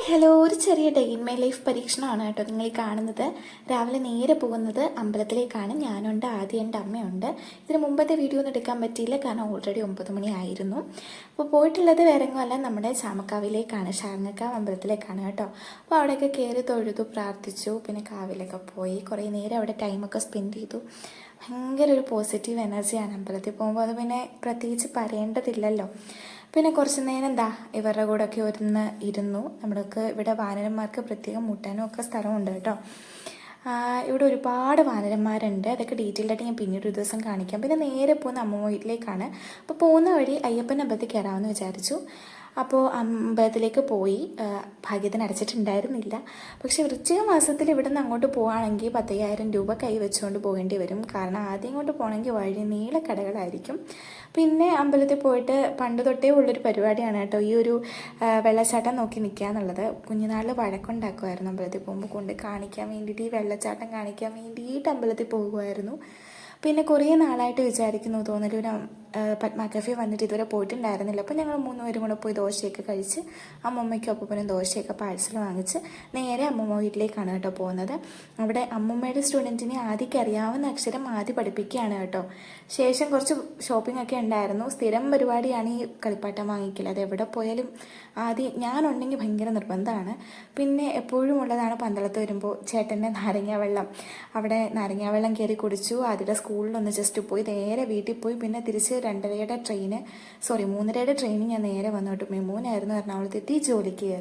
Hello, ഒരു ചെറിയ day in my life പരീക്ഷണമാണ് കേട്ടോ നിങ്ങൾ ഈ കാണുന്നത്. രാവിലെ നേരെ പോകുന്നത് അമ്പലത്തിലേക്കാണ്. ഞാനുണ്ട്, ആദ്യമുണ്ട്, അമ്മയുണ്ട്. ഇതിന് മുമ്പത്തെ വീഡിയോ ഒന്നും എടുക്കാൻ പറ്റിയില്ല, കാരണം ഓൾറെഡി 9 മണി ആയിരുന്നു. അപ്പോൾ പോയിട്ടുള്ളത് വേറെ എങ്ങുമല്ല, നമ്മുടെ ചാമക്കാവിലേക്കാണ്, ഷാർങ്ങക്കാവ് അമ്പലത്തിലേക്കാണ് കേട്ടോ. അപ്പോൾ അവിടെയൊക്കെ കയറി തൊഴുതു, പ്രാർത്ഥിച്ചു, പിന്നെ കാവിലൊക്കെ പോയി കുറേ നേരം അവിടെ ടൈമൊക്കെ സ്പെൻഡ് ചെയ്തു. ഭയങ്കര ഒരു പോസിറ്റീവ് എനർജിയാണ് അമ്പലത്തിൽ പോകുമ്പോൾ. അത് പിന്നെ പ്രത്യേകിച്ച് പറയേണ്ടതില്ലല്ലോ. പിന്നെ കുറച്ച് നേരം ഇവരുടെ കൂടെയൊക്കെ ഇരുന്നു. നമ്മൾക്ക് ഇവിടെ വാനരന്മാർക്ക് പ്രത്യേകം മുട്ടാനും ഒക്കെ സ്ഥലമുണ്ട് കേട്ടോ. ഇവിടെ ഒരുപാട് വാനരന്മാരുണ്ട്. അതൊക്കെ ഡീറ്റെയിൽഡ് ആയിട്ട് ഞാൻ പിന്നീട് ഒരു ദിവസം കാണിക്കാം. പിന്നെ നേരെ പോകുന്ന അമ്മമ്മ വീട്ടിലേക്കാണ്. അപ്പോൾ പോകുന്ന വഴി അയ്യപ്പൻ അമ്പലത്തിൽ കയറാമെന്ന് വിചാരിച്ചു. അപ്പോൾ അമ്പലത്തിലേക്ക് പോയി. ഭാഗ്യത്തിന് അടച്ചിട്ടുണ്ടായിരുന്നില്ല. പക്ഷെ വൃശ്ചിക മാസത്തിൽ ഇവിടെ നിന്ന് അങ്ങോട്ട് പോവുകയാണെങ്കിൽ 10,000 രൂപ കൈ വെച്ചുകൊണ്ട് പോകേണ്ടി വരും. കാരണം ആദ്യം ഇങ്ങോട്ട് പോകണമെങ്കിൽ വഴി നീള കടകളായിരിക്കും. പിന്നെ അമ്പലത്തിൽ പോയിട്ട് പണ്ട് തൊട്ടേ ഉള്ളൊരു പരിപാടിയാണ് കേട്ടോ ഈ ഒരു വെള്ളച്ചാട്ടം നോക്കി നിൽക്കുക എന്നുള്ളത്. കുഞ്ഞുനാളിൽ വഴക്കുണ്ടാക്കുമായിരുന്നു അമ്പലത്തിൽ പോകുമ്പോൾ. കൊണ്ട് കാണിക്കാൻ വേണ്ടിയിട്ട്, ഈ വെള്ളച്ചാട്ടം കാണിക്കാൻ വേണ്ടിയിട്ട് അമ്പലത്തിൽ പോകുമായിരുന്നു. പിന്നെ കുറേ നാളായിട്ട് വിചാരിക്കുന്നു, തോന്നലൂർ പത്മ കഫേ വന്നിട്ട് ഇതുവരെ പോയിട്ടുണ്ടായിരുന്നില്ല. അപ്പോൾ ഞങ്ങൾ 3 പേരും കൂടെ പോയി ദോശയൊക്കെ കഴിച്ച്, അമ്മമ്മയ്ക്കും അപ്പൂപ്പനും ദോശയൊക്കെ പാഴ്സൽ വാങ്ങിച്ച് നേരെ അമ്മമ്മ വീട്ടിലേക്കാണ് കേട്ടോ പോകുന്നത്. അവിടെ അമ്മമ്മയുടെ സ്റ്റുഡൻറ്റിനെ ആദ്യമൊക്കെ അറിയാവുന്ന അക്ഷരം ആദ്യം പഠിപ്പിക്കുകയാണ് കേട്ടോ. ശേഷം കുറച്ച് ഷോപ്പിംഗ് ഒക്കെ ഉണ്ടായിരുന്നു. സ്ഥിരം പരിപാടിയാണ് ഈ കളിപ്പാട്ടം വാങ്ങിക്കൽ. അത് എവിടെ പോയാലും ആദ്യം ഞാനുണ്ടെങ്കിൽ ഭയങ്കര നിർബന്ധമാണ്. പിന്നെ എപ്പോഴും ഉള്ളതാണ് പന്തളത്ത് വരുമ്പോൾ ചേട്ടൻ്റെ നാരങ്ങ വെള്ളം. അവിടെ നാരങ്ങ വെള്ളം കയറി കുടിച്ചു. ആദ്യത്തെ സ്കൂളിലൊന്ന് ജസ്റ്റ് പോയി നേരെ വീട്ടിൽ പോയി. പിന്നെ തിരിച്ച് 3:30 ട്രെയിന് ഞാൻ നേരെ വന്നു കേട്ടോ. മെമൂനായിരുന്നു എറണാകുളത്തെത്തി ജോലിക്ക് കയറി.